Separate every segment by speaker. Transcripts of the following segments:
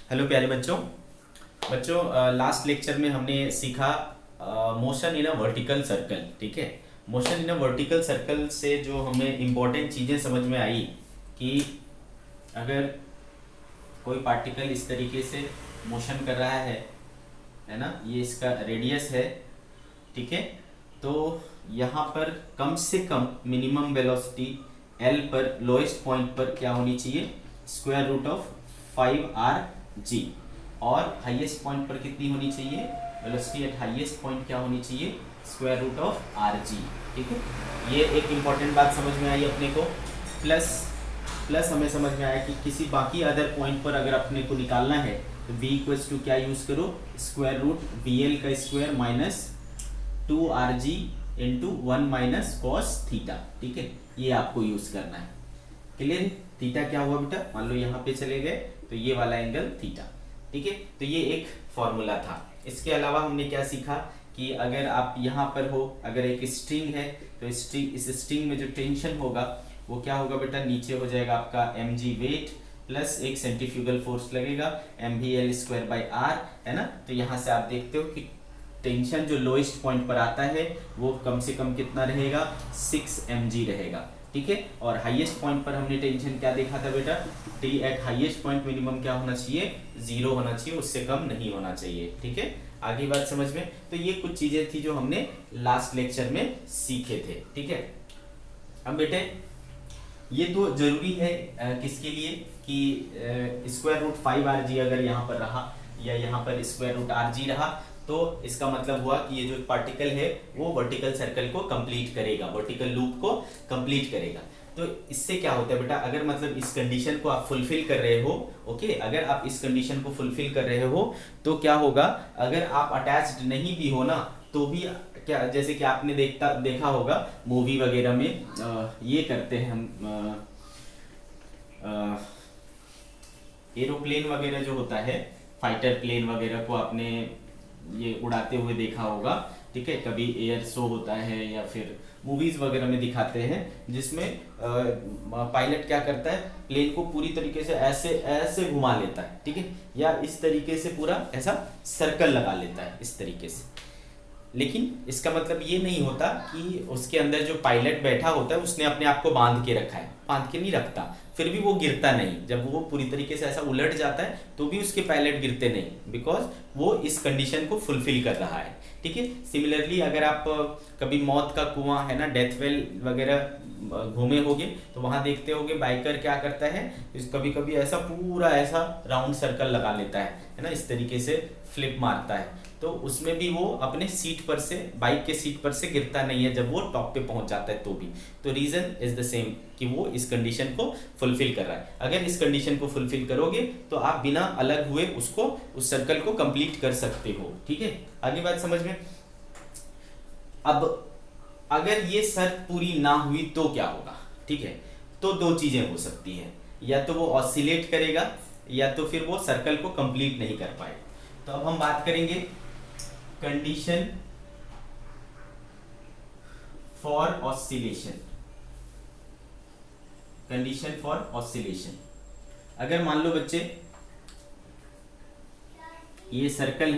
Speaker 1: Hello प्यारे बच्चों। बच्चों, लास्ट लेक्चर में हमने सीखा motion in a vertical circle. ठीक है। Motion in a vertical circle से जो हमें इम्पोर्टेंट चीज़ें समझ में आई कि अगर कोई पार्टिकल इस तरीके से मोशन कर रहा है ना, ये इसका रेडियस है। ठीक है। तो यहाँ पर कम से कम मिनिमम वेलोसिटी एल पर लोएस्ट पॉइंट पर क्या होनी चाहिए, square root of 5r g। और हाईएस्ट पॉइंट पर कितनी होनी चाहिए, वेलोसिटी एट हाईएस्ट पॉइंट क्या होनी चाहिए, स्क्वायर रूट ऑफ rg। ठीक है। ये एक इम्पॉर्टेंट बात समझ में आई अपने को। प्लस प्लस हमें समझ में आया कि किसी बाकी अदर पॉइंट पर अगर अपने को निकालना है तो v इक्वल्स टू क्या यूज़ करो, स्क्वायर रूट वी एल का square minus 2rg into 1 minus cos theta. ठीक है, ये आपको यूज़ करना है। क्लियर। थीटा क्या हुआ बेटा, मान लो यहाँ पे चले गए तो ये वाला एंगल थीटा। ठीक है। तो ये एक फॉर्मूला था। इसके अलावा हमने क्या सीखा कि अगर आप यहाँ पर हो, अगर एक स्ट्रिंग है तो इस स्ट्रिंग में जो टेंशन होगा वो क्या होगा बेटा, नीचे हो जाएगा आपका mg वेट प्लस एक सेंट्रीफ्यूगल फोर्स लगेगा mvl स्क्वायर बाई r, है ना। तो यहाँ से आप देखते हो कि टेंशन जो लोएस्ट पॉइंट पर आता है वो कम से कम कितना रहेगा, 6 mg रहेगा। ठीक है। और हाईएस्ट पॉइंट पर हमने टेंशन क्या देखा था बेटा, T eight highest point minimum क्या होना चाहिए, 0 होना चाहिए, उससे कम नहीं होना चाहिए। ठीक है। आगे बात समझ में। तो ये कुछ चीजें थी जो हमने लास्ट लेक्चर में सीखे थे। ठीक है। अब बेटे ये तो जरूरी है किसके लिए कि स्क्वायर रूट 5rg अगर यहाँ पर रहा या यहाँ पर स्क्वायर रूट rg रहा तो इसका मतलब हुआ कि ये जो पार्टिकल है वो वर्टिकल सर्कल को कंप्लीट करेगा, वर्टिकल लूप को कंप्लीट करेगा। तो इससे क्या होता है बेटा, अगर मतलब इस कंडीशन को आप फुलफिल कर रहे हो, ओके, अगर आप इस कंडीशन को फुलफिल कर रहे हो तो क्या होगा, अगर आप अटैच्ड नहीं भी हो ना तो भी क्या, जैसे कि आपने देखा होगा मूवी वगैरह में ये करते हैं हम, एरोप्लेन वगैरह जो होता है, फाइटर प्लेन वगैरह को आपने ये उड़ाते हुए देखा होगा। ठीक है। कभी एयर शो होता है या फिर मूवीज वगैरह में दिखाते हैं जिसमें पायलट क्या करता है, प्लेन को पूरी तरीके से ऐसे ऐसे घुमा लेता है। ठीक है। या इस तरीके से पूरा ऐसा सर्कल लगा लेता है इस तरीके से। लेकिन इसका मतलब ये नहीं होता कि उसके अंदर जो पायलट बैठा होता है उसने अपने आप को बांध के रखा है, बांध के नहीं रखता, फिर भी वो गिरता नहीं। जब वो पूरी तरीके से ऐसा उलट जाता है तो भी उसके पायलट गिरते नहीं, बिकॉज वो इस कंडीशन को फुलफिल कर रहा है। ठीक है। सिमिलरली अगर आप कभी मौत का कुआं है ना, डेथ वेल वगैरह घूमे होगे तो वहां देखते होगे बाइकर क्या करता है, कभी कभी ऐसा पूरा ऐसा राउंड सर्कल लगा लेता है ना, इस तरीके से फ्लिप मारता है। तो उसमें भी वो अपने सीट पर से, बाइक के सीट पर से गिरता नहीं है जब वो टॉप पे पहुंच जाता है तो भी। तो रीजन इज द सेम कि वो इस कंडीशन को फुलफिल कर रहा है। अगर इस कंडीशन को फुलफिल करोगे तो आप बिना अलग हुए उसको, उस सर्कल को कंप्लीट कर सकते हो। ठीक है। आगे बात समझ में। अब अगर ये शर्त पूरी ना हुई तो क्या होगा, ठीक है। तो दो चीजें हो सकती है, या तो वो ऑसिलेट करेगा या तो फिर वो सर्कल को कंप्लीट नहीं कर पाएगा। तो अब हम बात करेंगे condition for oscillation. Condition for oscillation, अगर मान लो बच्चे ये सर्कल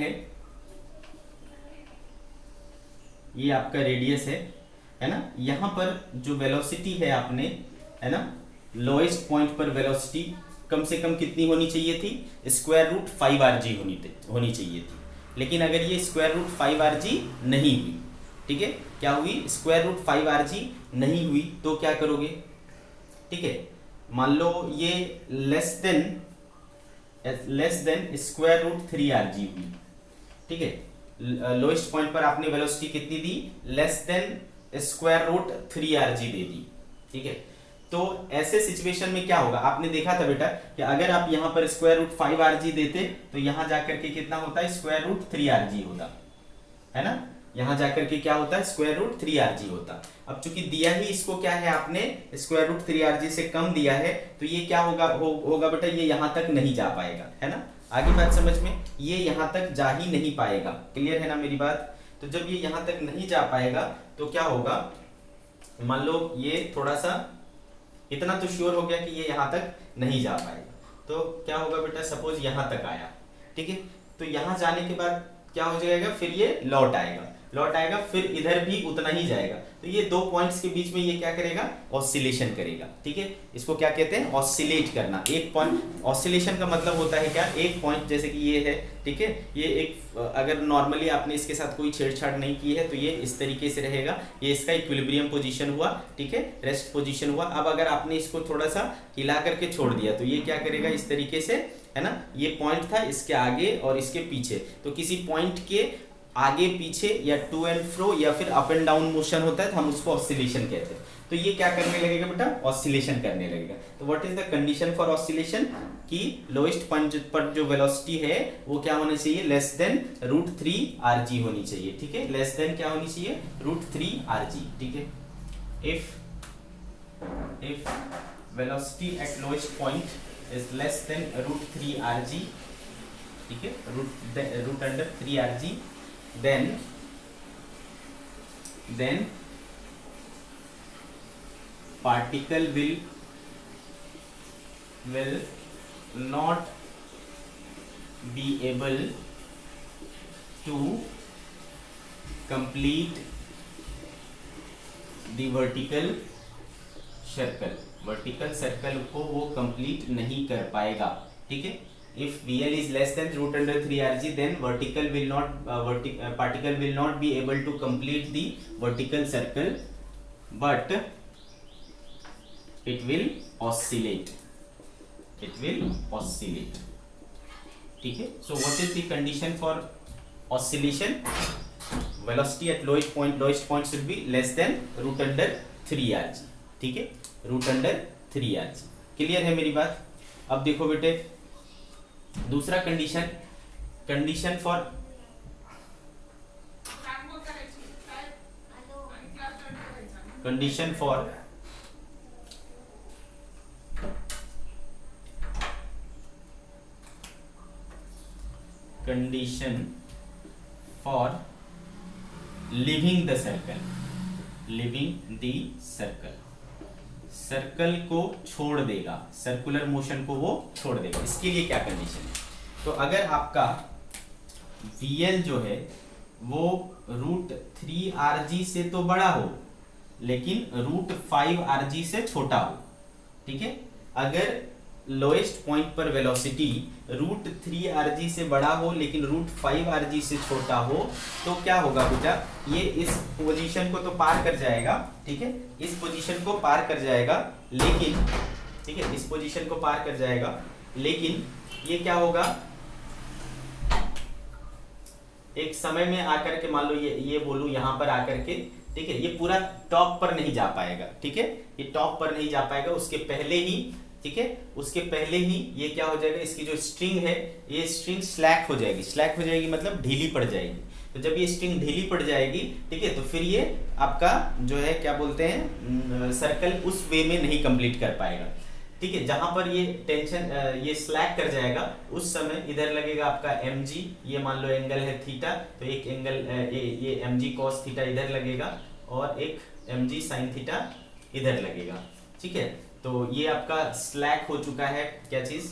Speaker 1: ये आपका रेडियस है ना, यहां पर जो वेलोसिटी है आपने, है ना, लोएस्ट पॉइंट पर वेलोसिटी कम से कम कितनी होनी चाहिए थी, स्क्वायर रूट 5rg होनी चाहिए थी। लेकिन अगर ये स्क्वायर रूट 5rg नहीं हुई, ठीक है, क्या हुई, स्क्वायर रूट 5rg नहीं हुई तो क्या करोगे, ठीक है, मान लो ये less than square root 3rg हुई। ठीक है। लोएस्ट पॉइंट पर आपने वेलोसिटी कितनी दी, less than square root 3rg दे दी। ठीक है। तो ऐसे सिचुएशन में क्या होगा, आपने देखा था बेटा कि अगर आप यहां पर स्क्वायर रूट 5rg देते तो यहां जाकर के कितना होता है, स्क्वायर रूट 3rg होता है ना, यहां जाकर के क्या होता है, स्क्वायर रूट 3rg होता। अब चूंकि दिया ही इसको क्या है, आपने स्क्वायर रूट 3rg से कम दिया है तो ये क्या होगा बेटा, ये यहां तक नहीं जा पाएगा, है ना। आगे बात समझ में, ये यहां तक जा ही नहीं पाएगा। क्लियर है ना मेरी बात। तो जब ये यहां तक नहीं जा पाएगा तो क्या होगा, मान लो ये थोड़ा सा, इतना तो श्योर हो गया कि ये यहां तक नहीं जा पाएगा। तो क्या होगा बेटा, सपोज यहाँ तक आया, ठीक है, तो यहाँ जाने के बाद क्या हो जाएगा, फिर ये लौट आएगा, फिर इधर भी उतना ही जाएगा। तो ये दो पॉइंट्स के बीच में ये क्या करेगा, ऑसिलेशन करेगा, ठीक है। इसको क्या कहते हैं, ऑसिलेट करना। एक पॉइंट, ऑसिलेशन का मतलब होता है क्या, एक पॉइंट जैसे कि ये है, ठीक है, ये एक, अगर नॉर्मली आपने इसके साथ कोई छेड़छाड़ नहीं की है तो ये इस तरीके से रहेगा, ये इसका इक्विलिब्रियम पोजीशन हुआ, ठीक है, रेस्ट पोजीशन हुआ। अब अगर आपने इसको थोड़ा सा हिला करके छोड़ दिया तो ये क्या करेगा, इस तरीके से, है ना, ये पॉइंट था इसके आगे और इसके पीछे, तो किसी पॉइंट के आगे पीछे या टू एंड फ्रो या फिर अप एंड डाउन मोशन होता है तो हम उसको ऑसिलेशन कहते हैं। तो ये क्या करने लगेगा बेटा, ऑसिलेशन करने लगेगा। तो what is the condition for oscillation, कि लोएस्ट पॉइंट पर जो वेलोसिटी है वो क्या होनी चाहिए, लेस देन √3 rg होनी चाहिए, ठीक है, लेस देन क्या होनी चाहिए, √3 rg, ठीक है। If velocity at lowest point is less than √3 rg, ठीक है, √3 rg, then particle will not be able to complete the vertical circle को वो कंप्लीट नहीं कर पाएगा, ठीक है। If VL is less than √3 rg, then particle will not be able to complete the vertical circle, but it will oscillate. ठीक है। So what is the condition for oscillation? Velocity at lowest point should be less than √3 rg, ठीक है, √3 rg। Clear है मेरी बात। अब देखो बेटे दूसरा condition for living the circle को छोड़ देगा, सर्कुलर मोशन को वो छोड़ देगा। इसके लिए क्या कंडीशन है, तो अगर आपका VL जो है वो √3 rg से तो बड़ा हो लेकिन √5 rg से छोटा हो, ठीक है। अगर लोएस्ट पॉइंट पर वेलोसिटी √3 rg से बड़ा हो लेकिन √5 rg से छोटा हो तो क्या होगा बेटा, ये इस पोजीशन को तो पार कर जाएगा, ठीक है, इस पोजीशन को पार कर जाएगा, लेकिन ठीक है, इस पोजीशन को पार कर जाएगा, लेकिन ये क्या होगा, एक समय में आकर के मान लो ये बोलूं यहाँ पर आकर के, ठीक है, ये पूरा टॉप पर नहीं जा पाएगा, ठीक है, ये टॉप पर नहीं जा पाएगा, उसके पहले ही, ठीक है, उसके पहले ही ये क्या हो जाएगा, इसकी जो स्ट्रिंग है ये स्ट्रिंग स्लैक हो जाएगी मतलब ढीली पड़ जाएगी। तो जब ये स्ट्रिंग ढीली पड़ जाएगी, ठीक है, तो फिर ये आपका जो है क्या बोलते हैं, सर्कल उस वे में नहीं कंप्लीट कर पाएगा, ठीक है। जहां पर ये टेंशन ये स्लैक कर जाएगा उस समय इधर लगेगा आपका mg, ये मान लो एंगल है थीटा, तो एक एंगल ये mg cos थीटा इधर लगेगा और एक mg sin थीटा इधर लगेगा, ठीक है। तो ये आपका स्लैक हो चुका है, क्या चीज,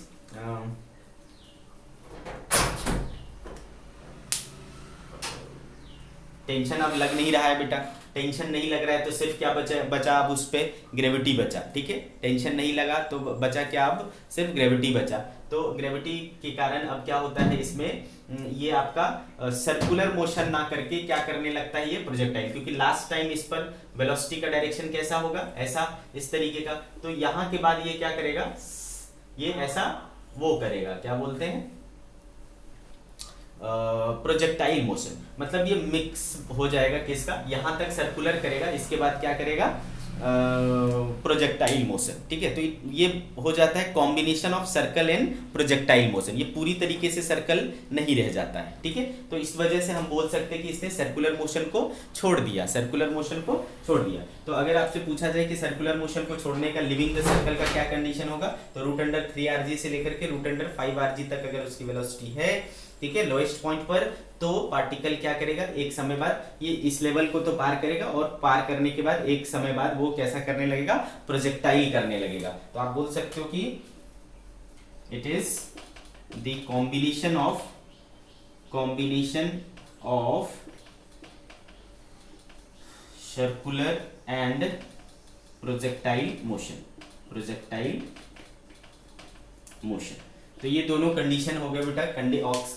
Speaker 1: टेंशन अब लग नहीं रहा है बेटा, टेंशन नहीं लग रहा है तो सिर्फ क्या बचा अब उस पे ग्रेविटी बचा, ठीक है, टेंशन नहीं लगा तो बचा क्या, अब सिर्फ ग्रेविटी बचा। तो ग्रेविटी के कारण अब क्या होता है इसमें, ये आपका सर्कुलर मोशन ना करके क्या करने लगता है, ये प्रोजेक्टाइल, क्योंकि लास्ट टाइम इस पर वेलोसिटी का डायरेक्शन कैसा होगा, ऐसा, इस तरीके का, तो यहाँ के बाद ये क्या करेगा, ये ऐसा वो करेगा, क्या बोलते हैं, प्रोजेक्टाइल मोशन, मतलब ये मिक्स हो जाएगा किसका, यहां तक सर्कुलर करेगा, इसके बाद क्या करेगा, प्रोजेक्टाइल मोशन, ठीक है। तो ये हो जाता है combination of circle and projectile motion, ये पूरी तरीके से सर्कल नहीं रह जाता है, ठीक है। तो इस वजह से हम बोल सकते हैं कि इसने सर्कुलर मोशन को छोड़ दिया, तो अगर आपसे पूछा जाए कि सर्कुलर मोशन को छोड़ने का लिविंग द सर्कल का क्या कंडीशन होगा, तो √3 rg से लेकर के √5 rg तक अगर उसकी वेलोसिटी है, ठीक है, लोएस्ट पॉइंट पर, तो पार्टिकल क्या करेगा, एक समय बाद ये इस लेवल को तो पार करेगा और पार करने के बाद एक समय बाद वो कैसा करने लगेगा, प्रोजेक्टाइल करने लगेगा। तो आप बोल सकते हो कि it is the combination of circular and projectile motion. तो ये दोनों कंडीशन हो गए बेटा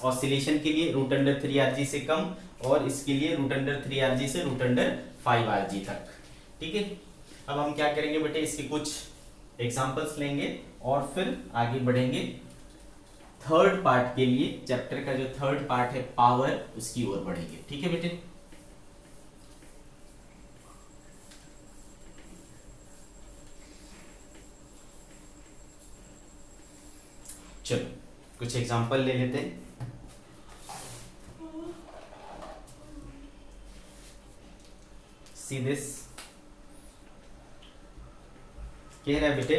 Speaker 1: ऑसिलेशन के लिए √3 से कम, और इसके लिए √3 से √5 तक। ठीक है, अब हम क्या करेंगे बेटे, इसके कुछ एग्जांपल्स लेंगे और फिर आगे बढ़ेंगे थर्ड पार्ट के लिए। चैप्टर का जो थर्ड पार्ट है पावर, उसकी ओर बढ़ेंगे। ठीक है बेटे, चलो कुछ एग्जांपल ले लेते हैं। सी दिस, कह रहा है बेटे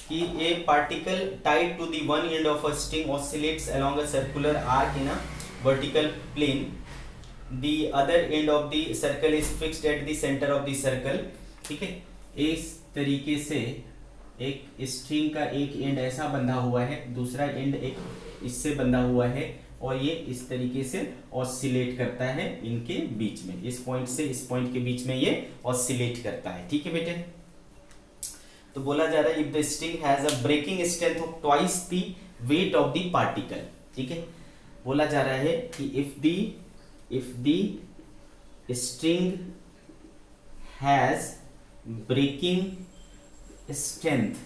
Speaker 1: कि a particle tied to the one end of a string oscillates along a circular arc in a vertical plane, the other end of the circle is fixed at the centre of the circle. ठीक है, इस तरीके से एक string का एक and ऐसा बंधा हुआ है, दूसरा एंड एक इससे बंधा हुआ है, और ये इस तरीके से ऑसिलेट करता है इनके बीच में, इस पॉइंट से इस पॉइंट के बीच में ये ऑसिलेट करता है। ठीक है बेटे, तो बोला जा रहा है if the string has a breaking strength of twice the weight of the particle. ठीक है, बोला जा रहा है कि if the string has breaking strength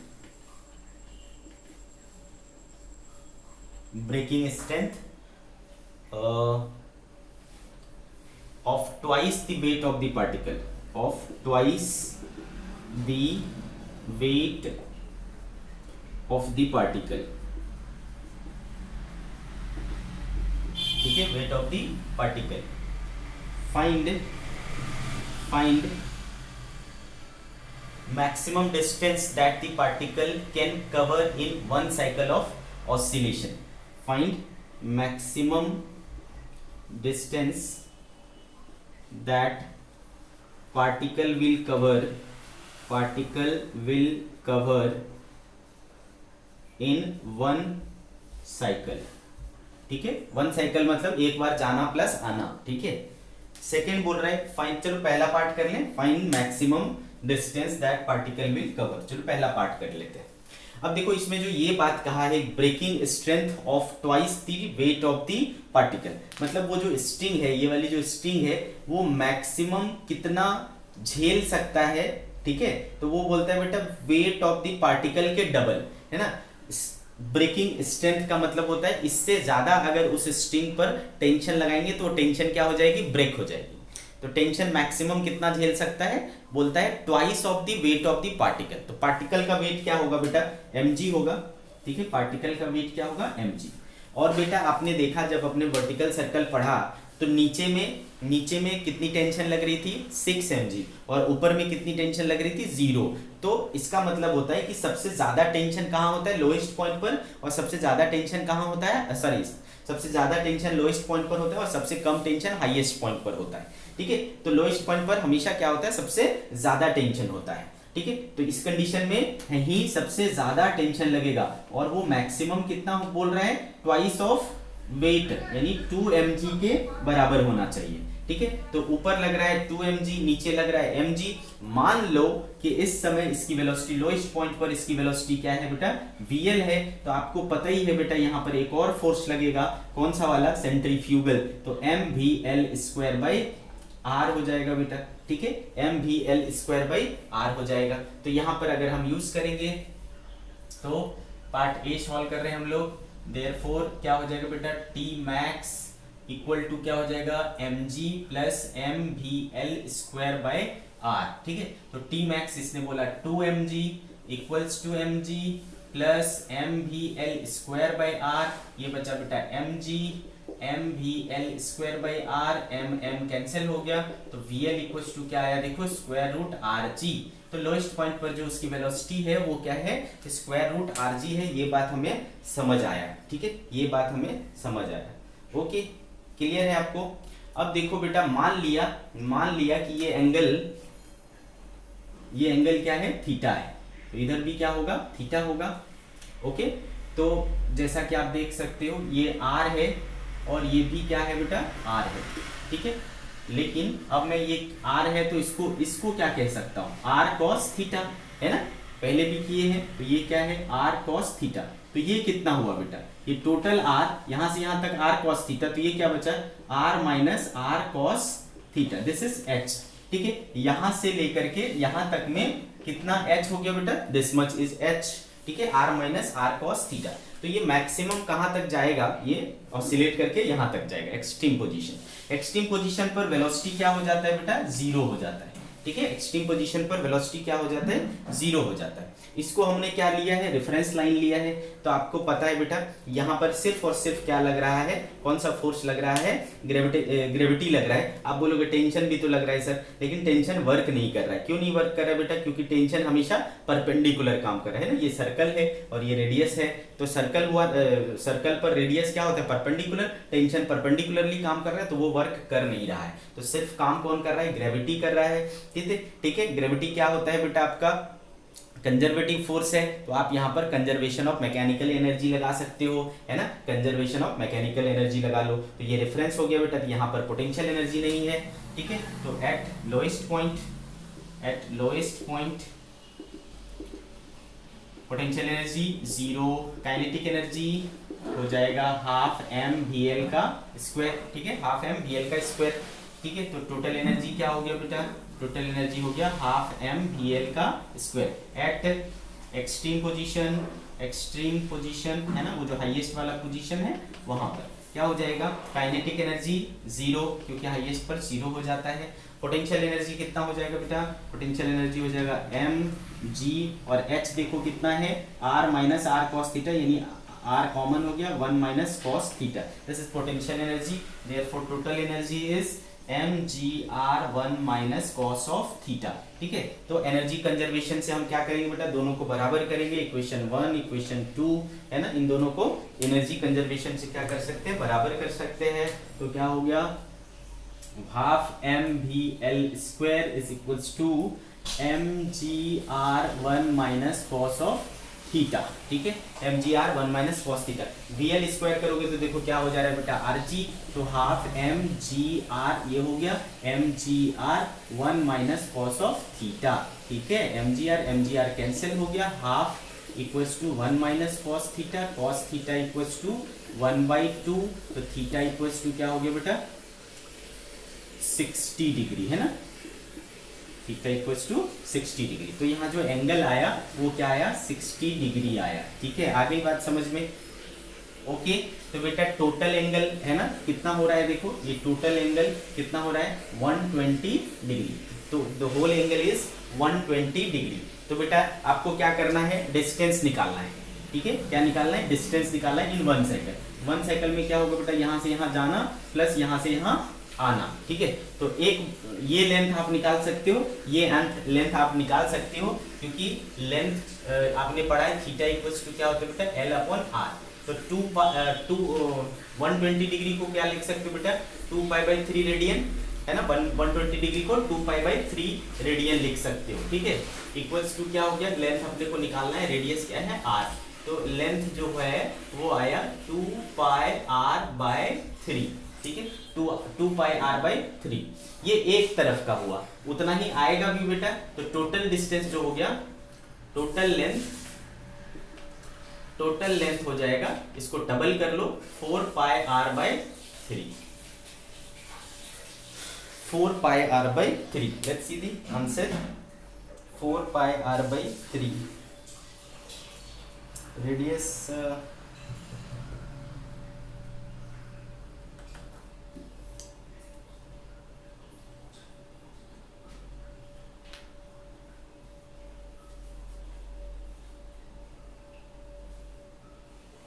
Speaker 1: of twice the weight of the particle, of twice the weight of the particle। ठीक है, weight of the particle, find maximum distance that the particle can cover in one cycle of oscillation। Find maximum distance that particle will cover in one cycle। ठीक है, one cycle मतलब एक बार जाना plus आना। ठीक है, सेकेंड बोल रहा है फाइंड, चलो पहला पार्ट कर लें, find maximum distance that particle will cover. चलो पहला पार्ट कर लेते हैं। अब देखो इसमें जो ये बात कहा है breaking strength of twice the weight of the particle, मतलब वो जो स्ट्रिंग है, ये वाली जो स्ट्रिंग है, वो मैक्सिमम कितना झेल सकता है। ठीक है, तो वो बोलता है बेटा वेट ऑफ द पार्टिकल के डबल, है ना। ब्रेकिंग स्ट्रेंथ का मतलब होता है इससे ज्यादा अगर उस स्ट्रिंग पर टेंशन लगाएंगे तो टेंशन क्या हो जाएगी, ब्रेक हो जाएगी। तो टेंशन मैक्सिमम कितना झेल सकता है, बोलता है twice of the weight of the particle. तो पार्टिकल का वेट क्या होगा बेटा, mg होगा। ठीक है, पार्टिकल का वेट क्या होगा, mg। और बेटा आपने देखा जब अपने वर्टिकल सर्कल पढ़ा तो नीचे में कितनी टेंशन लग रही थी, 6 mg, और ऊपर में कितनी टेंशन लग रही थी, 0। तो इसका मतलब होता है कि सबसे ज्यादा टेंशन कहाँ होता है, लोएस्ट पॉइंट पर, और सबसे ज्यादा टेंशन कहाँ होता है, सबसे ज्यादा टेंशन लोएस्ट पॉइंट पर होता है और सबसे कम टेंशन हाईएस्ट पॉइंट पर होता है। ठीक है, तो लोएस्ट पॉइंट पर हमेशा क्या होता है, सबसे ज्यादा टेंशन होता है। ठीक है, तो इस कंडीशन में ही सबसे ज्यादा टेंशन लगेगा, और वो मैक्सिमम कितना बोल रहा है, ट्वाइस ऑफ वेट, यानी 2 mg के बराबर होना चाहिए। ठीक है, तो ऊपर लग रहा है 2 mg, नीचे लग रहा है mg। मान लो कि इस समय इसकी वेलोसिटी लोएस्ट पॉइंट पर इसकी वेलोसिटी क्या है बेटा, vl है। तो आपको पता ही है बेटा यहाँ पर एक और फोर्स लगेगा, कौन सा वाला, सेंट्रीफ्यूगल। तो mvl²/r हो जाएगा बेटा। ठीक है, mvl²/r हो जाएगा। तो यहाँ पर अगर हम यूज करेंगे तो पार्ट ए सॉल्व कर रहे हैं हम लोग, देयरफॉर क्या हो जाएगा बेटा, Tmax इक्वल टू क्या हो जाएगा, mg प्लस mvl²/r। ठीक है, तो Tmax इसने बोला 2 mg equals to mg plus mvl²/r, ये बचा बेटा mg, mvl²/r, m कैंसिल हो गया, तो vl इक्वल्स टू क्या आया, देखो √rg। तो लोएस्ट पॉइंट पर जो उसकी वेलोसिटी है वो क्या है, √rg है। ये बात हमें समझ आया। ठीक है, ये बात हमें समझ आया। ओके, क्लियर है आपको। अब देखो बेटा, मान लिया कि ये एंगल क्या है, थीटा है, तो इधर भी क्या होगा, थीटा होगा। ओके, तो जैसा कि आप देख सकते हो ये आर है और ये भी क्या है बेटा, आर है, ठीक है। लेकिन अब मैं ये आर है तो इसको क्या कह सकता हूँ, आर कॉस थीटा, है ना, पहले भी किए हैं। तो ये क्या है, आर कॉस थीटा। तो ये कितना हुआ बेटा, ये टोटल आर, यहां से यहां तक आर कॉस थीटा, तो ये क्या बचा, r minus are cos theta, this is h, ठीक है। यहां से लेकर के यहां तक में कितना एच हो गया बेटा, दिस मच इज एच, ठीक है, r minus are cos theta. तो ये मैक्सिमम कहां तक जाएगा, ये ऑसिलेट करके यहां तक जाएगा, एक्सट्रीम पोजीशन। एक्सट्रीम पोजीशन पर वेलोसिटी क्या हो जाता है बेटा, जीरो हो जाता है, ठीक है। एक्सट्रीम पोजीशन पर वेलोसिटी क्या हो जाता है, जीरो हो जाता है। इसको हमने क्या लिया है, रेफरेंस लाइन लिया है। तो आपको पता है बेटा यहाँ पर सिर्फ और सिर्फ क्या लग रहा है, कौन सा फोर्स लग रहा है, ग्रेविटी लग रहा है। आप बोलोगे टेंशन भी तो लग रहा है सर, लेकिन टेंशन वर्क नहीं कर रहा है। क्यों नहीं वर्क कर रहा है बेटा, क्योंकि टेंशन हमेशा परपेंडिकुलर काम कर रहा है ना। ये सर्कल है और ये रेडियस है, तो सर्कल हुआ, सर्कल पर रेडियस क्या होता है, परपेंडिकुलर। टेंशन परपेंडिकुलरली काम कर रहा है तो वो वर्क कर नहीं रहा है। तो सिर्फ काम कौन कर रहा है, ग्रेविटी कर रहा है, ठीक है। ग्रेविटी क्या होता है बेटा, आपका कंजर्वेटिव फोर्स है। तो आप यहाँ पर कंजर्वेशन ऑफ मैकेनिकल एनर्जी लगा सकते हो, है ना, कंजर्वेशन ऑफ मैकेनिकल एनर्जी लगा लो। तो ये रेफरेंस हो गया बेटा, तो यहाँ पर पोटेंशियल एनर्जी नहीं है, ठीक है। तो eight lowest point potential energy zero, kinetic energy हो जाएगा हाफ एम वी एल का स्क्वायर, ठीक है, हाफ एम वी एल का स्क्वायर, ठीक है। तो टोटल एनर्जी क्या हो गया बेटा, टोटल एनर्जी हो गया हाफ एम वी एल का स्क्वायर एट एक्सट्रीम पोजीशन, है ना, वो जो हाईएस्ट वाला पोजीशन है वहां पर क्या हो जाएगा, काइनेटिक एनर्जी जीरो, क्योंकि हाईएस्ट पर जीरो हो जाता है। पोटेंशियल एनर्जी कितना हो जाएगा बेटा, पोटेंशियल एनर्जी हो जाएगा एम जी, और एच देखो कितना है, r minus are cos theta, यानी आर कॉमन हो गया, 1 minus cos theta, this is potential energy. Therefore total energy is m ji are 1 minus cos of theta, ठीक है। तो एनर्जी कंजर्वेशन से हम क्या करेंगे बेटा, दोनों को बराबर करेंगे, इक्वेशन 1 इक्वेशन 2, है ना, इन दोनों को एनर्जी कंजर्वेशन से क्या कर सकते हैं, बराबर कर सकते हैं। तो क्या हो गया, half M V L square is equals to M ji are 1 minus cos of theta, ठीक है, M ji are 1 minus cos theta. V L square करोगे तो देखो क्या हो जा रहा है बेटा, आर जी, तो हाफ एम जी आर, ये हो गया M ji are 1 minus cos of theta, ठीक है। एम जी आर कैंसिल हो गया, half equals to 1 minus cos theta equals to 1/2, तो थीटा इक्वल्स टू क्या हो गया बेटा, 60 डिग्री, है ना, थीटा इक्वल्स टू 60 डिग्री। तो यहाँ जो एंगल आया वो क्या आया, 60 डिग्री आया, ठीक है। आ गई बात समझ में, ओके। तो बेटा टोटल एंगल है ना कितना हो रहा है, देखो ये टोटल एंगल कितना हो रहा है, 120 डिग्री। तो the whole angle is 120 degree. तो बेटा आपको क्या करना है, डिस्टेंस निकालना है, ठीक है। क्या निकालना है, डिस्टेंस निकालना है इन 1 साइकिल। 1 साइकिल में क्या होगा बेटा, यहाँ से यहाँ जाना प्लस यहाँ से यहाँ आना, ठीक है। तो एक ये लेंथ आप निकाल सकते हो, ये लेंथ आप निकाल सकते हो, क्योंकि लेंथ आपने पढ़ा है थीटा इक्वल्स टू क्या होता है बेटा, एल अपॉन आर। तो 120 डिग्री को क्या लिख सकते हो बेटा, 2π/3 रेडियन, है ना, 120 डिग्री को 2π/3 रेडियन लिख सकते हो, ठीक है। इक्वल्स टू क्या हो गया, लेंथ अपने को निकालना है, रेडियस क्या है आर, तो लेंथ जो है वो आया 2πr/3, ठीक है, 2πr/3। ये एक तरफ का हुआ, उतना ही आएगा भी बेटा। तो टोटल डिस्टेंस जो हो गया, टोटल लेंथ हो जाएगा, इसको डबल कर लो, 4πr/3, 4πr/3। Let's see the answer, 4πr/3 radius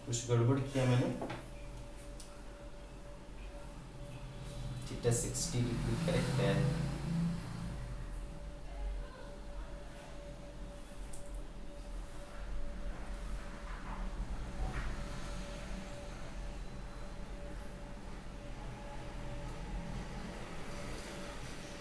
Speaker 1: कुछ गड़बड़ किया मैंने, थीटा 60 डिग्री करेक्ट है।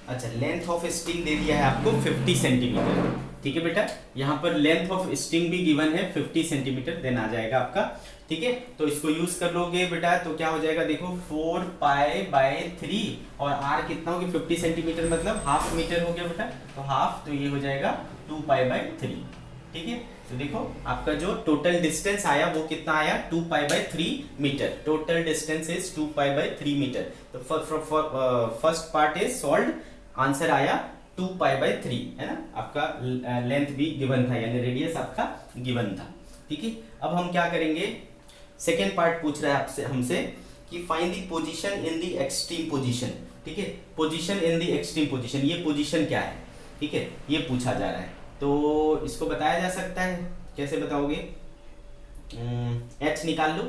Speaker 1: अच्छा, लेंथ ऑफ स्टिंग दे दिया है आपको 50 सेंटीमीटर, ठीक है बेटा। यहाँ पर लेंथ ऑफ स्ट्रिंग भी गिवन है 50 सेंटीमीटर, देन आ जाएगा आपका। ठीक है, तो इसको यूज कर लोगे बेटा तो क्या हो जाएगा, देखो 4π/3 और r कितना हो गया 50 सेंटीमीटर, मतलब हाफ मीटर हो गया बेटा, तो हाफ, तो ये हो जाएगा 2π/3। ठीक है, तो देखो आपका जो टोटल डिस्टेंस आया वो कितना आया, 2π/3 metre. Total distance is 2π/3 metre. तो first part is solved, answer आया 2π/3, है ना। आपका लेंथ भी गिवन था, यानी रेडियस आपका गिवन था। ठीक है, अब हम क्या करेंगे, सेकेंड पार्ट पूछ रहा है आपसे हमसे कि find the position in the extreme position. ठीक है, position in the extreme position, ये पोजीशन क्या है, ठीक है, ये पूछा जा रहा है। तो इसको बताया जा सकता है, कैसे बताओगे, एच निकाल लो।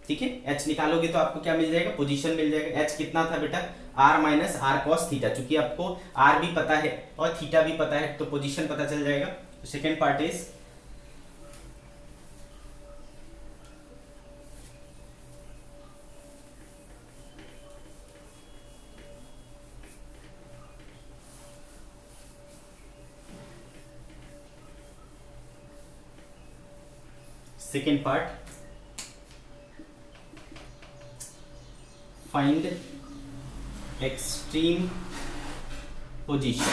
Speaker 1: ठीक है, एच निकालोगे तो आपको क्या मिल जाएगा, पोजीशन मिल जाएगा। एच कितना था बेटा, r minus are cos theta, चूंकि आपको r भी पता है और थीटा भी पता है तो पोजीशन पता चल जाएगा। तो second part is second part, find extreme position.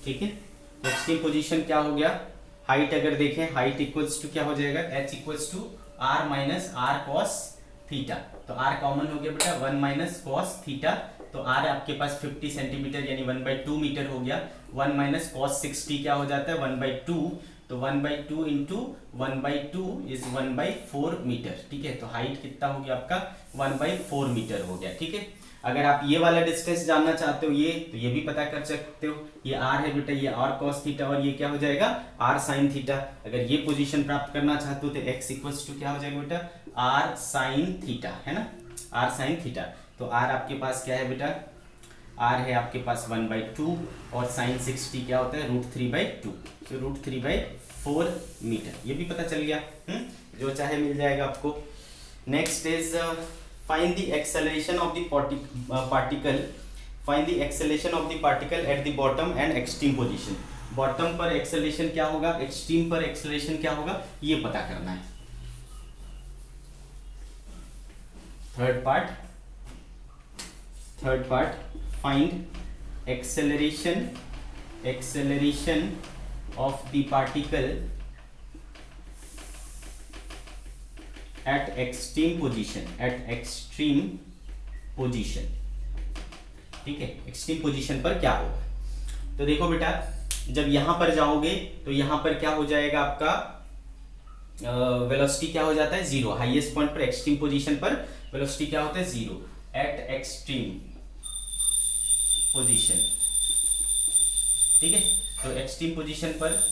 Speaker 1: ठीक है, एक्सट्रीम पोजीशन क्या हो गया, हाइट अगर देखें, हाइट इक्वल्स टू क्या हो जाएगा, h equals to r minus are cos theta. तो r कॉमन हो गया बेटा, 1 माइनस कॉस थीटा, तो r आपके पास 50 सेंटीमीटर यानी 1/2 मीटर हो गया। 1 माइनस कॉस 60 क्या हो जाता है, 1/2, तो 1/2 इंटू 1/2 इज 1/4 मीटर। ठीक है, तो हाइट कितना हो गया आपका, 1/4 मीटर हो गया। ठीक है, अगर आप ये वाला डिस्टेंस जानना चाहते हो ये, तो ये भी पता कर सकते हो। ये r है बेटा, ये r cos थीटा और ये क्या हो जाएगा, r sin थीटा। अगर ये पोजीशन प्राप्त करना चाहते हो तो x इक्वल्स टू क्या हो जाएगा बेटा, r sin थीटा, है ना, r sin थीटा। तो r आपके पास क्या है बेटा, r है आपके पास 1/2 और sin 60 क्या होता है, √3/2, तो √3/4 मीटर। ये भी पता चल गया, जो चाहे मिल जाएगा आपको। Next is find the acceleration of the particle, find the acceleration of the particle at the bottom and extreme position। Bottom पर एक्सेलरेशन क्या होगा, एक्सट्रीम पर एक्सेलरेशन क्या होगा, ये पता करना है। Third part, find acceleration of the particle at extreme position। ठीक है, एक्सट्रीम पोजीशन पर क्या होगा, तो देखो बेटा जब यहां पर जाओगे तो यहां पर क्या हो जाएगा आपका, वेलोसिटी क्या हो जाता है, 0। हाईएस्ट पॉइंट पर एक्सट्रीम पोजीशन पर वेलोसिटी क्या होता है, 0 एट एक्सट्रीम पोजीशन। ठीक है, तो एक्सट्रीम पोजीशन पर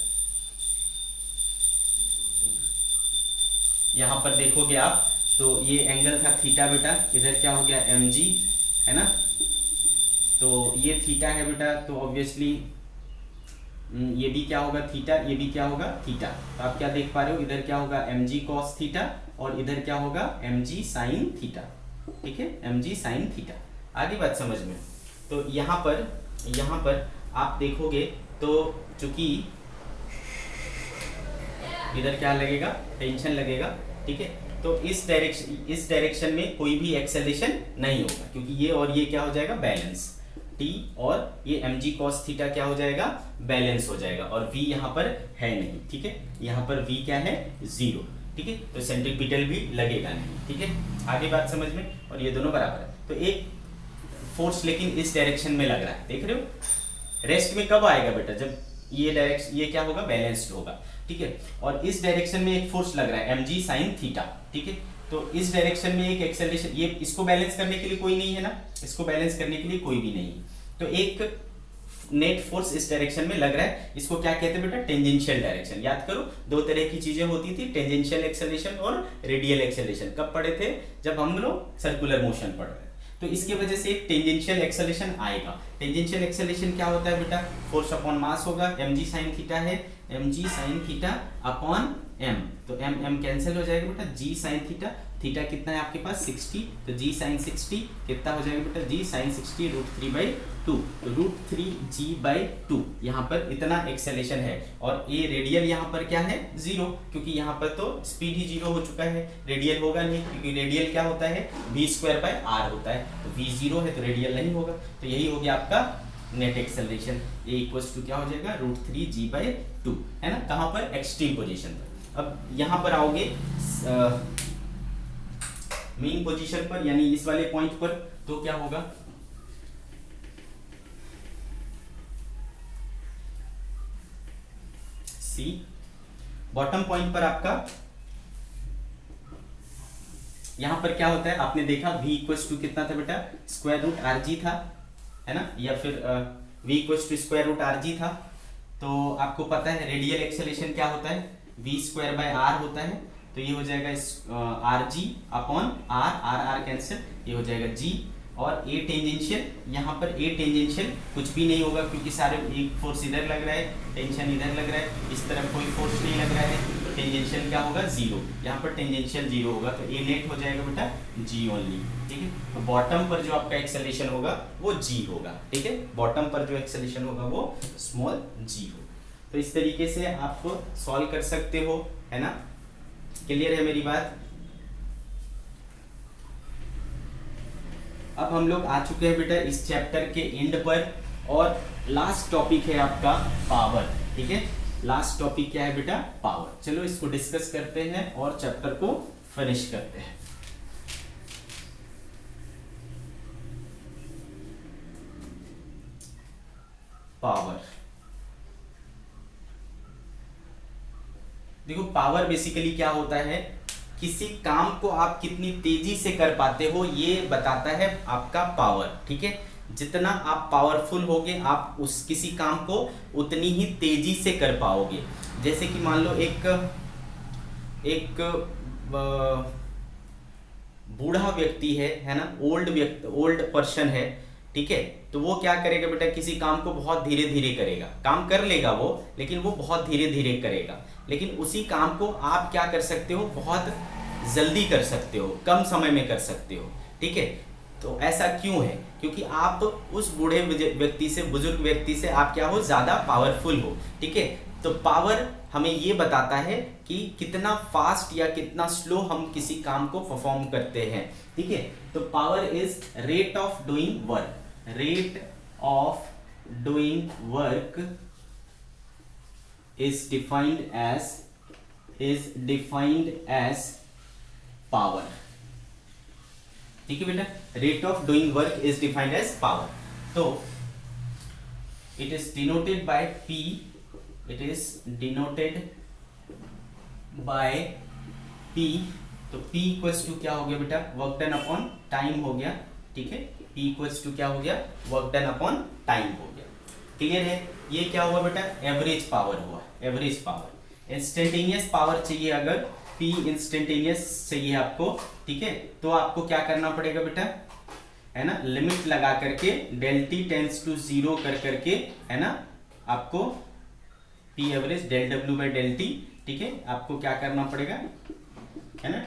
Speaker 1: यहां पर देखोगे आप तो ये एंगल था थीटा बेटा, इधर क्या हो गया mg, है ना, तो ये थीटा है बेटा, तो ऑब्वियसली ये भी क्या होगा थीटा, ये भी क्या होगा थीटा। तो आप क्या देख पा रहे हो, इधर क्या होगा mg cos थीटा और इधर क्या होगा mg sin थीटा। ठीक है, mg sin थीटा। आगे बात समझ में, तो यहाँ पर आप देखोगे तो चूंकि इधर क्या लगेगा, टेंशन लगेगा। ठीक है, तो इस डायरेक्शन में कोई भी एक्सेलरेशन नहीं होगा, क्योंकि ये और ये क्या हो जाएगा, बैलेंस। t और ये mg cos थीटा क्या हो जाएगा, बैलेंस हो जाएगा, और v यहाँ पर है नहीं। ठीक है, यहाँ पर v क्या है, 0। ठीक है, तो सेंट्रीपिटल भी लगेगा नहीं। ठीक है, आगे बात समझ में, और ये दोनों बराबर है। तो एक फोर्स लेकिन इस डायरेक्शन में लग रहा है, देख रहे हो। रेस्ट में कब आएगा बेटा, जब ये डायरेक्शन, ये क्या होगा, बैलेंस्ड होगा। ठीक है, और इस डायरेक्शन में एक फोर्स लग रहा है mg sin थीटा। ठीक है, तो इस डायरेक्शन में एक एक्सेलरेशन, ये इसको बैलेंस करने के लिए कोई नहीं है ना, इसको बैलेंस करने के लिए कोई भी नहीं है, तो एक नेट फोर्स इस डायरेक्शन में लग रहा है। इसको क्या कहते हैं बेटा, टेंजेंशियल डायरेक्शन। याद करो, दो तरह की चीजें होती थी, टेंजेंशियल एक्सेलरेशन और रेडियल एक्सेलरेशन। कब पढ़े थे, जब हम लोग सर्कुलर मोशन पढ़ रहे हैं। तो इसकी वजह से एक टेंजेंशियल एक्सेलरेशन आएगा। टेंजेंशियल एक्सेलरेशन क्या होता है बेटा, फोर्स अपॉन मास होगा, mg sin थीटा है, mg sin theta upon m, तो m कैंसिल हो जाएगा बेटा, g sin थीटा, थीटा कितना है आपके पास 60, तो g sin 60 कितना हो जाएगा बेटा, g sin 60 √3/2, तो √3g/2 यहाँ पर इतना एक्सेलेरेशन है। और ये रेडियल यहाँ पर क्या है 0, क्योंकि यहाँ पर तो स्पीड ही 0 हो चुका है, रेडियल होगा नहीं, क्योंकि रेडियल क्या होता है v²/r होता है, तो v 0 है तो रेडियल नहीं होगा। तो यही हो गया आपका net acceleration, A equals to क्या हो जाएगा √3g/2, है ना, कहाँ पर एक्सट्रीम पोजीशन पर। अब यहाँ पर आओगे मेन पोजीशन पर, यानी इस वाले पॉइंट पर, तो क्या होगा, सी बॉटम पॉइंट पर आपका यहां पर क्या होता है, आपने देखा v इक्वल्स टू कितना था बेटा, √rg था, है ना, या फिर v इक्वल्स टू √rg था। तो आपको पता है रेडियल एक्सेलरेशन क्या होता है, v²/r होता है, तो ये हो जाएगा rg अपॉन r कैंसिल, ये हो जाएगा g, और a टेंजेंशियल, यहाँ पर a टेंजेंशियल कुछ भी नहीं होगा, क्योंकि सारे एक फोर्स इधर लग रहा है, टेंशन इधर लग रहा है, इस तरफ कोई फोर्स नहीं लग रहा है, तो टेंजेंशियल क्या होगा 0, यहाँ पर टेंजेंशियल 0 होगा, तो a नेट हो जाएगा बेटा g ओनली, ठीक है। तो बॉटम पर जो आपका एक्सेलरेशन होगा वो g होगा, ठीक है, बॉटम पर जो एक्सेलरेशन होगा वो स्मॉल g होगा। तो इस तरीके से आप सॉल्व कर सकते हो, है ना, क्लियर है मेरी बात। अब हम लोग आ चुके हैं बेटा इस चैप्टर के एंड पर, और लास्ट टॉपिक है आपका पावर, ठीक है, लास्ट टॉपिक क्या है बेटा, पावर। चलो इसको डिस्कस करते हैं और चैप्टर को फिनिश करते हैं। पावर, देखो पावर बेसिकली क्या होता है, किसी काम को आप कितनी तेजी से कर पाते हो ये बताता है आपका पावर, ठीक है। जितना आप पावरफुल होगे आप उस किसी काम को उतनी ही तेजी से कर पाओगे। जैसे कि मान लो एक बूढ़ा व्यक्ति है ना, ओल्ड पर्सन है, ठीक है, तो वो क्या करेगा बेटा, किसी काम को बहुत धीरे धीरे करेगा, काम कर लेगा वो, लेकिन वो बहुत धीरे धीरे करेगा। लेकिन उसी काम को आप क्या कर सकते हो, बहुत जल्दी कर सकते हो, कम समय में कर सकते हो, ठीक है। तो ऐसा क्यों है, क्योंकि आप उस बूढ़े व्यक्ति से, बुजुर्ग व्यक्ति से आप क्या हो, ज्यादा पावरफुल हो, ठीक है। तो पावर हमें ये बताता है कि कितना फास्ट या कितना स्लो हम किसी काम को परफॉर्म करते हैं, ठीक है। तो power is rate of doing work, rate of doing work is defined as power, ठीक है बेटा, rate of doing work is defined as power. तो it is denoted by P, it is denoted by P, तो P equals to क्या हो गया बेटा, work done upon time हो गया, ठीक है, P इक्वल्स टू क्या हो गया, वर्क डन अपॉन टाइम हो गया, क्लियर है। ये क्या हुआ बेटा, एवरेज पावर हुआ, एवरेज पावर। इंस्टेंटेनियस पावर चाहिए, अगर P इंस्टेंटेनियस चाहिए आपको, ठीक है, तो आपको क्या करना पड़ेगा बेटा, है ना, लिमिट लगा करके डेल T टेंड्स टू 0 कर करके, है ना, आपको P average del W by del T, ठीक है, आपको क्या करना पड़ेगा, है ना,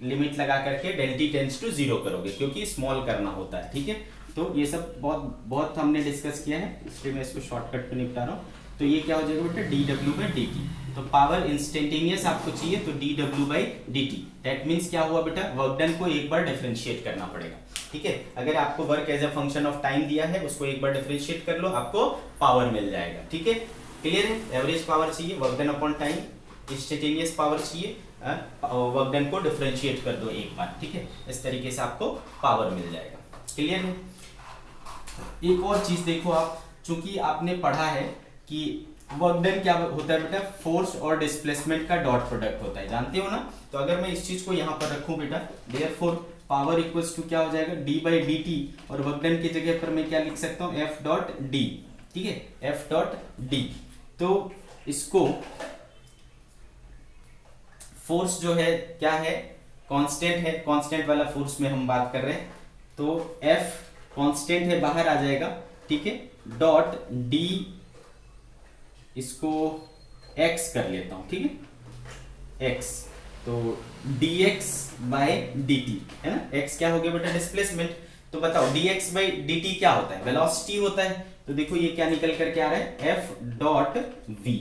Speaker 1: लिमिट लगा करके डेल T टेंड्स टू 0 करोगे, क्योंकि स्मॉल करना होता है, ठीक है। तो ये सब बहुत हमने डिस्कस किया है, इसलिए मैं इसको शॉर्टकट पे निपटा रहा हूँ। तो ये क्या हो जाएगा बेटा, dw बाई dt, तो पावर इंस्टेंटेनियस आपको चाहिए तो dw by dt, that means क्या हुआ बेटा, वर्क डन को एक बार डिफरेंशिएट करना पड़ेगा, ठीक है। अगर आपको work as a function of time दिया है, उसको एक बार डिफरेंशिएट कर लो, आपको पावर मिल जाएगा, ठीक है, क्लियर है। एवरेज पावर चाहिए, work done upon time, instantaneous power चाहिए, वर्क डन को डिफरेंशिएट कर दो एक बार, ठीक है, इस तरीके से आपको पावर मिल जाएगा, क्लियर है। एक और चीज देखो आप, चूंकि आपने पढ़ा है कि वर्क डन क्या होता है बेटा, फोर्स और डिस्प्लेसमेंट का डॉट प्रोडक्ट होता है, जानते हो ना। तो अगर मैं इस चीज को यहाँ पर रखूं बेटा, देयरफॉर पावर इक्वल्स टू क्या हो जाएगा, d बाई डी टी, और वर्क डन की जगह पर मैं क्या लिख सकता हूँ, F डॉट डी, ठीक है, F डॉट डी। तो इसको फोर्स जो है क्या है, कांस्टेंट है, कांस्टेंट वाला फोर्स में हम बात कर रहे हैं, तो F कांस्टेंट है, बाहर आ जाएगा, ठीक है, डॉट डी, इसको एक्स कर लेता हूं, ठीक है, एक्स। तो dx बाय dt है ना, x क्या हो गया बेटा, डिस्प्लेसमेंट। तो बताओ dx बाय dt क्या होता है, वेलोसिटी होता है। तो देखो ये क्या निकल करके आ रहा है, f डॉट v,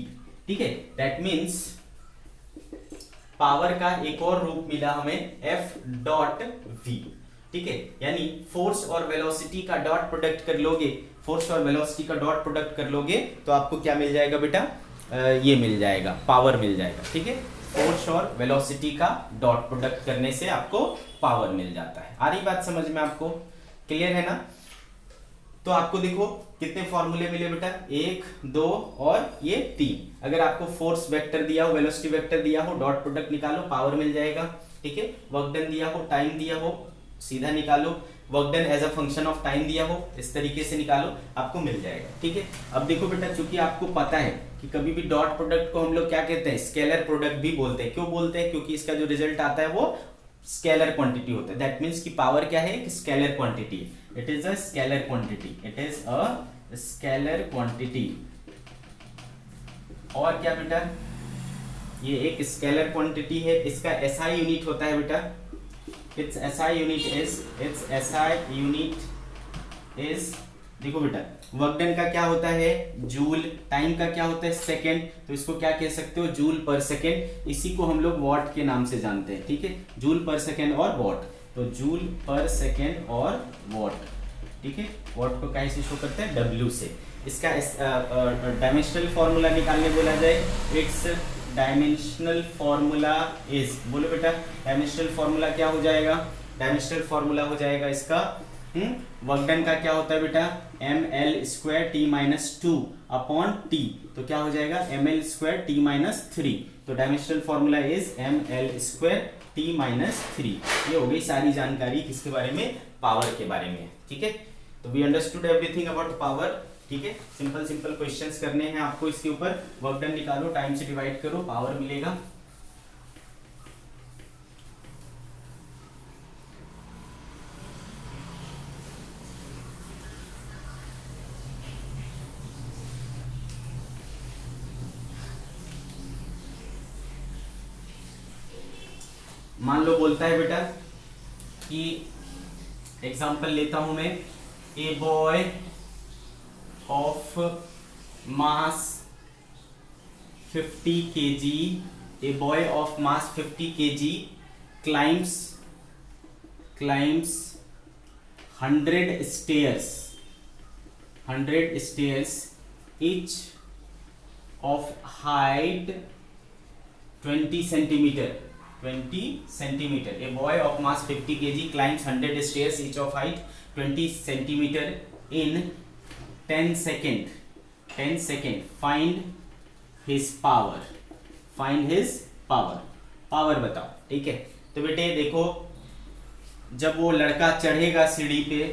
Speaker 1: ठीक है। दैट मीन्स पावर का एक और रूप मिला हमें, f डॉट v, ठीक है। यानी फोर्स और वेलोसिटी का डॉट प्रोडक्ट कर लोगे, फोर्स और वेलोसिटी का डॉट प्रोडक्ट कर लोगे तो आपको क्या मिल जाएगा बेटा, ये मिल जाएगा, पावर मिल जाएगा, ठीक है। फोर्स और वेलोसिटी का डॉट प्रोडक्ट करने से आपको पावर मिल जाता है। आ रही बात समझ में आपको, क्लियर है ना। तो आपको देखो कितने फॉर्मूले मिले बेटा, 1 2 और ये 3। अगर आपको फोर्स वेक्टर दिया हो, वेलोसिटी वेक्टर दिया हो, डॉट प्रोडक्ट निकालो, पावर मिल जाएगा, ठीक है। वर्क डन दिया हो, टाइम दिया हो, सीधा निकालो। Work done as a function of time दिया हो, इस तरीके से निकालो, आपको मिल जाएगा, ठीक है। अब देखो बेटा, चूंकि आपको पता है कि कभी भी डॉट प्रोडक्ट को हम लोग क्या कहते हैं, स्केलर प्रोडक्ट भी बोलते हैं। क्यों बोलते हैं, क्योंकि इसका जो रिजल्ट आता है वो स्केलर क्वांटिटी होता है। दैट मीन्स कि पावर क्या है, एक scalar quantity, it is a scalar quantity, it is a scalar quantity. और क्या बेटा, ये एक स्केलर क्वांटिटी है, इसका SI यूनिट होता है बेटा, its SI unit is देखो बेटा, वर्क डन का क्या होता है, जूल, टाइम का क्या होता है, सेकंड। तो इसको क्या कह सकते हो, जूल पर सेकंड। इसी को हम लोग वॉट के नाम से जानते हैं, ठीक है, जूल पर सेकंड और वॉट। तो जूल पर सेकंड और वॉट, ठीक है। वॉट को कैसे शो करते हैं, W से। इसका डायमेंशनल फॉर्मूला निकालने बोला जाए, इट्स डायमेंशनल फॉर्मूला इज, बोलो बेटा, डायमेंशनल फॉर्मूला क्या हो जाएगा, डायमेंशनल फॉर्मूला हो जाएगा इसका, वर्क डन का क्या होता है बेटा, ml² t-2 अपॉन t। तो क्या हो जाएगा, ml² t-3। तो dimensional formula is ml² t-3। ये हो गई सारी जानकारी किसके बारे में, पावर के बारे में, ठीक है। तो we understood everything about power, ठीक है। सिंपल सिंपल क्वेश्चंस करने हैं आपको इसके ऊपर। वर्क डन निकालो, टाइम से डिवाइड करो, पावर मिलेगा। मान लो बोलता है बेटा कि एग्जांपल लेता हूं मैं, a boy of mass 50 kg, a boy of mass 50 kg climbs 100 stairs, each of height 20 centimeter, 20 centimeter। A boy of mass 50 kg climbs 100 stairs, each of height 20 centimeter in 10 second, find his power, power बताओ, ठीक है। तो बेटे देखो, जब वो लड़का चढ़ेगा सीढ़ी पे,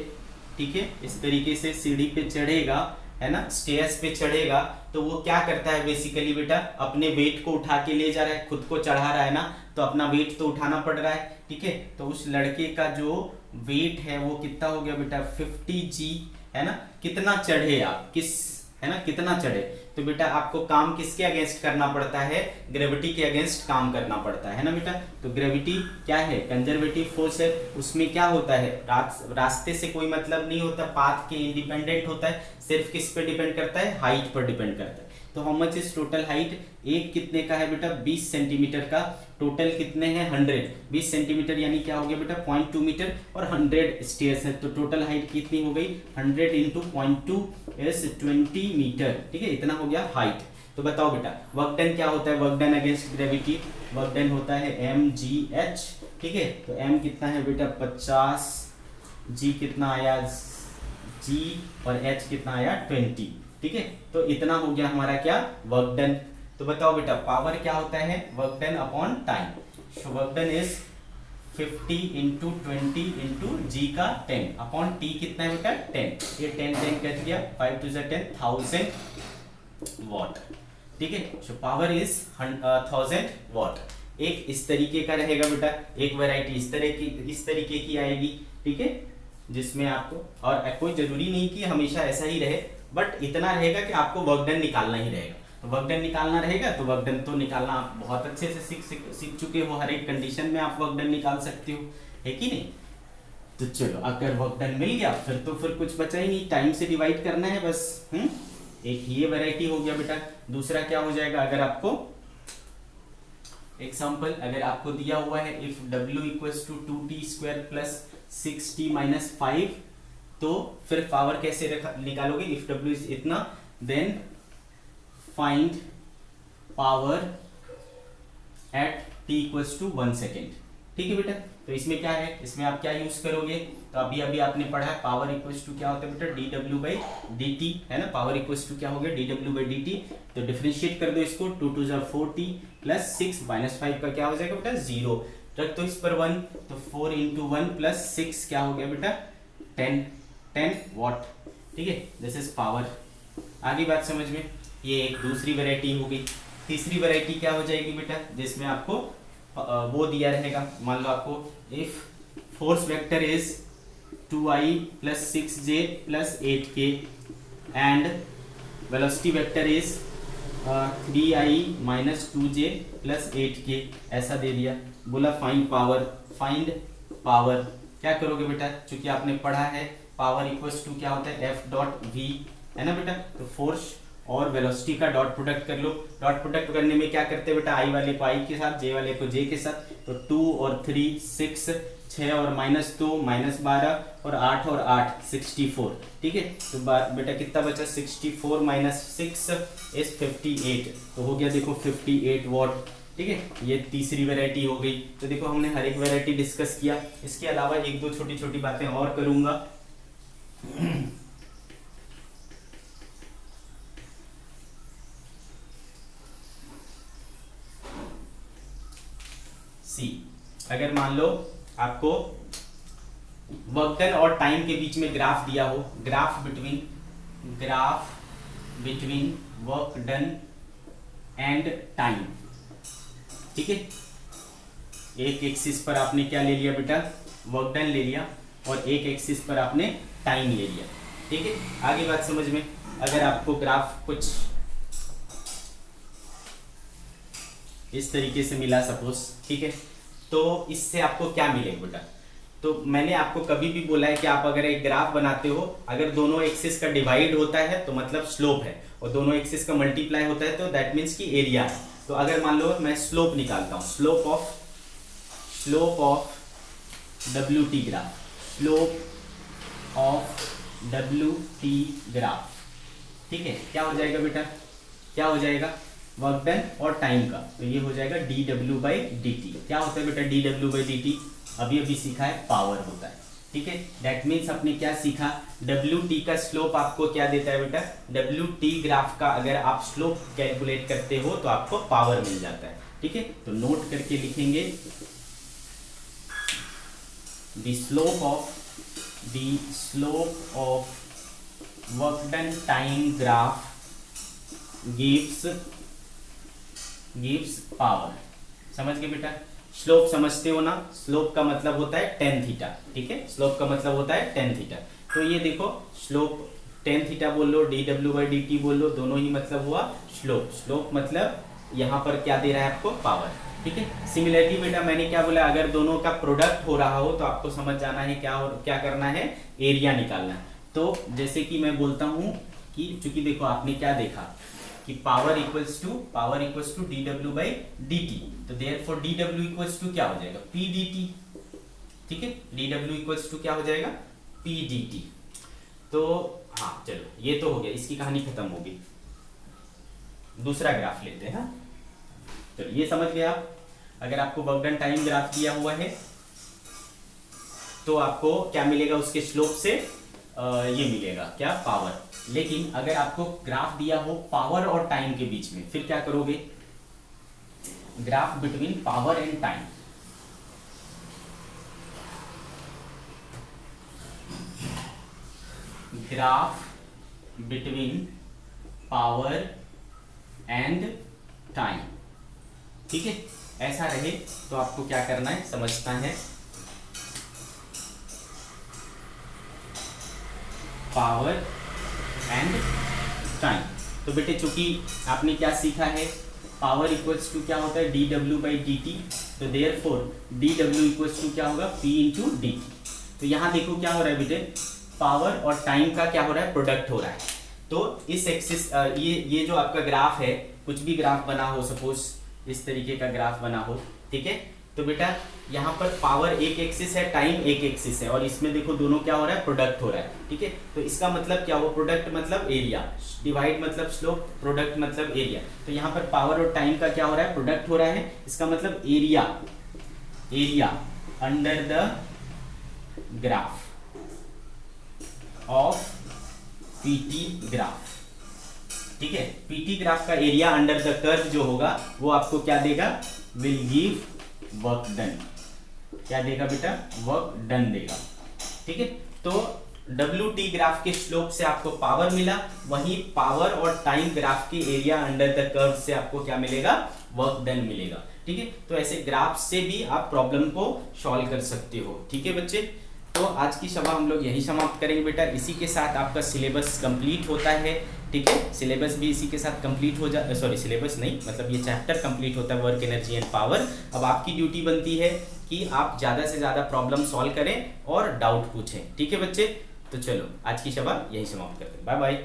Speaker 1: ठीक है, इस तरीके से सीढ़ी पे चढ़ेगा, है ना, स्टेयर्स पे चढ़ेगा, तो वो क्या करता है बेसिकली बेटा, अपने वेट को उठा के ले जा रहा है, खुद को चढ़ा रहा है ना, तो अपना वेट तो उठाना पड़ रहा है, ठीक है। तो उस लड़के का जो वेट है वो कितना हो गया बेटा, 50g, है ना। कितना चढ़े आप, है ना, कितना चढ़े। तो बेटा आपको काम किसके अगेंस्ट करना पड़ता है, ग्रेविटी के अगेंस्ट काम करना पड़ता है ना बेटा। तो ग्रेविटी क्या है, कंजर्वेटिव फोर्स है। उसमें क्या होता है, रास्ते से कोई मतलब नहीं होता, पाथ के इंडिपेंडेंट होता है, सिर्फ किस पे डिपेंड करता है, हाइट पर डिपेंड करता है। तो how much is total height, एक कितने का है बेटा, 20 सेंटीमीटर का, टोटल कितने हैं 100, 20 सेंटीमीटर यानी क्या हो गया बेटा 0.2 मीटर, और 100 स्टेयर्स है, तो टोटल हाइट कितनी हो गई, 100 इंटू 0.2 इज 20 मीटर, ठीक है, इतना हो गया हाइट। तो बताओ बेटा वर्क डन क्या होता है, work done against gravity, work done होता है mgh, ठीक है। तो m कितना है बेटा 50, g कितना आया g, और h कितना आया 20, ठीक है। तो इतना हो गया हमारा क्या, वर्क डन। तो बताओ बेटा पावर क्या होता है, work done upon time. So work done is 50 into 20 into g का 10 अपॉन टी कितना है बेटा 10, ये 10 कट गया, 5 to 10 1000 वॉट, ठीक है। So power is 1000 what. एक इस तरीके का रहेगा बेटा, एक वैरायटी इस तरीके की आएगी, ठीक है, जिसमें आपको, और कोई जरूरी नहीं कि हमेशा ऐसा ही रहे, बट इतना रहेगा कि आपको वर्क डन निकालना ही रहेगा। तो वर्क डन निकालना रहेगा, तो वर्क डन तो निकालना आप बहुत अच्छे से सीख चुके हो, हर एक कंडीशन में आप वर्क डन निकाल सकते हो, है कि नहीं। तो चलो, अगर वर्क डन मिल गया फिर कुछ बचा ही नहीं, टाइम से डिवाइड करना है बस। एक ये वैरायटी हो गया बेटा। दूसरा क्या हो जाएगा, अगर आपको एग्जाम्पल अगर आपको दिया हुआ है if w equals to 2t square plus 6t minus 5, तो फिर पावर कैसे निकालोगे, इफ w इज इतना then find power at t equals to 1 second. ठीक है बेटा, तो इसमें क्या है, इसमें आप क्या यूज करोगे, तो अभी अभी आपने पढ़ा है पावर इक्वल्स टू क्या होता है बेटा, dw बाई dt, है ना। पावर इक्वल्स टू क्या हो गया, dw बाई dt। तो डिफरेंशिएट कर दो इसको, 2 2 जा 4t प्लस 6 माइनस 5 का क्या हो जाएगा बेटा 0, रख दो इस पर 1, तो 4 इंटू 1 प्लस 6 क्या हो गया बेटा 10 वॉट। ठीक है, दिस इज पावर। आगे बात समझ में, ये एक दूसरी वैरायटी हो गई। तीसरी वैरायटी क्या हो जाएगी बेटा, जिसमें आपको वो दिया रहेगा, मान लो आपको if force vector is 2i plus 6j plus 8k and velocity vector is 3i minus 2j plus 8k, ऐसा दे दिया। बोला फाइंड पावर। क्या करोगे बेटा, चूंकि आपने पढ़ा है पावर इक्वल्स टू क्या होता है F डॉट V, है ना बेटा। तो फोर्स और वेलोसिटी का डॉट प्रोडक्ट कर लो। डॉट प्रोडक्ट करने में क्या करते हैं बेटा, आई वाले को आई के साथ, जे वाले को जे के साथ। तो 2 और 3 6, 6 और -2 -12 और 8 और 8 64। ठीक है, तो बेटा कितना बचा, 64 माइनस 6 इज 58, तो हो गया देखो 58 वॉट। ठीक है, ये तीसरी वैरायटी हो गई। तो देखो हमने हर एक वैरायटी डिस्कस किया, इसके अलावा एक दो छोटी छोटी बातें और करूंगा। अगर मान लो आपको वर्क डन और टाइम के बीच में ग्राफ दिया हो, graph between work done and time. ठीक है, एक एक्सिस पर आपने क्या ले लिया बेटा, वर्क डन ले लिया, और एक एक्सिस पर आपने टाइम ले लिया। ठीक है, आगे बात समझ में। अगर आपको ग्राफ कुछ इस तरीके से मिला सपोज, ठीक है, तो इससे आपको क्या मिलेगा बेटा, तो मैंने आपको कभी भी बोला है कि आप अगर एक ग्राफ बनाते हो, अगर दोनों एक्सिस का डिवाइड होता है तो मतलब स्लोप है, और दोनों एक्सिस का मल्टीप्लाई होता है तो दैट मीन्स कि एरिया है। तो अगर मान लो मैं स्लोप निकालता हूँ, slope of WT graph, slope of WT graph. ठीक है, क्या हो जाएगा बेटा, क्या हो जाएगा, वर्क डन और टाइम का, तो ये हो जाएगा dw बाई dt। क्या होता है बेटा dw बाई dt, अभी अभी सीखा है, पावर होता है। ठीक है, दैट मीन्स आपने क्या सीखा, WT का स्लोप आपको क्या देता है बेटा, WT ग्राफ का अगर आप स्लोप कैलकुलेट करते हो तो आपको पावर मिल जाता है। ठीक है, तो नोट करके लिखेंगे the slope of work done time graph gives power. समझ गए बेटा, स्लोप समझते हो ना, स्लोप का मतलब होता है tan थीटा। ठीक है, स्लोप का मतलब होता है tan थीटा। तो ये देखो स्लोप tan थीटा बोल लो, dw बाई dt बोल लो, दोनों ही मतलब हुआ स्लोप मतलब यहाँ पर क्या दे रहा है आपको, पावर। ठीक है, सिमिलरिटी बेटा मैंने क्या बोला, अगर दोनों का प्रोडक्ट हो रहा हो तो आपको समझ जाना है क्या करना है, एरिया निकालना है। तो जैसे कि मैं बोलता हूँ कि चूंकि देखो आपने क्या देखा कि power equals to dw by dt, तो देयरफॉर dw इक्वल्स टू क्या हो जाएगा, p dt। ठीक है, dw इक्वल्स टू क्या हो जाएगा, p dt। तो हाँ चलो, ये तो हो गया, इसकी कहानी खत्म होगी। दूसरा ग्राफ लेते हैं। हाँ चलो, ये समझ गए आप। अगर आपको वर्क डन टाइम ग्राफ दिया हुआ है तो आपको क्या मिलेगा, उसके स्लोप से ये मिलेगा क्या, पावर। लेकिन अगर आपको ग्राफ दिया हो पावर और टाइम के बीच में, फिर क्या करोगे, graph between power and time. Graph between power and time. ठीक है, ऐसा रहे तो आपको क्या करना है, समझता है, पावर एंड टाइम। तो बेटे चूंकि आपने क्या सीखा है, पावर इक्वल्स टू क्या होता है d W by d t, तो therefore d W equals to क्या होगा पी इंटू डी टी। तो यहाँ देखो क्या हो रहा है बेटे, पावर और टाइम का क्या हो रहा है प्रोडक्ट हो रहा है। तो इस एक्सिस ये जो आपका ग्राफ है, कुछ भी ग्राफ बना हो, सपोज इस तरीके का ग्राफ बना हो, ठीक है, तो बेटा यहाँ पर पावर एक एक्सिस है, टाइम एक एक्सिस है, और इसमें देखो दोनों क्या हो रहा है प्रोडक्ट हो रहा है, ठीक है। तो इसका मतलब क्या हुआ, प्रोडक्ट मतलब एरिया, डिवाइड मतलब स्लोप, प्रोडक्ट मतलब एरिया। तो यहाँ पर पावर और टाइम का क्या हो रहा है प्रोडक्ट हो रहा है, इसका मतलब area under the graph of PT graph, ठीक है। पीटी ग्राफ का एरिया अंडर द कर्व जो होगा वो आपको क्या देगा, विल गिव वर्क डन, क्या देगा बेटा, वर्क डन देगा, ठीक है। तो डब्ल्यू टी ग्राफ के स्लोप से आपको पावर मिला, वहीं पावर और टाइम ग्राफ के एरिया अंडर द कर्व से आपको क्या मिलेगा, वर्क डन मिलेगा, ठीक है। तो ऐसे ग्राफ से भी आप प्रॉब्लम को सॉल्व कर सकते हो, ठीक है बच्चे। तो आज की सभा हम लोग यही समाप्त करेंगे बेटा। इसी के साथ आपका सिलेबस कंप्लीट होता है, ठीक है। सिलेबस भी इसी के साथ कंप्लीट हो जा, सॉरी सिलेबस नहीं, मतलब ये चैप्टर कंप्लीट होता है, वर्क एनर्जी एंड पावर। अब आपकी ड्यूटी बनती है कि आप ज़्यादा से ज़्यादा प्रॉब्लम सॉल्व करें और डाउट पूछें, ठीक है बच्चे। तो चलो आज की सभा यही समाप्त करते हैं, बाय बाय।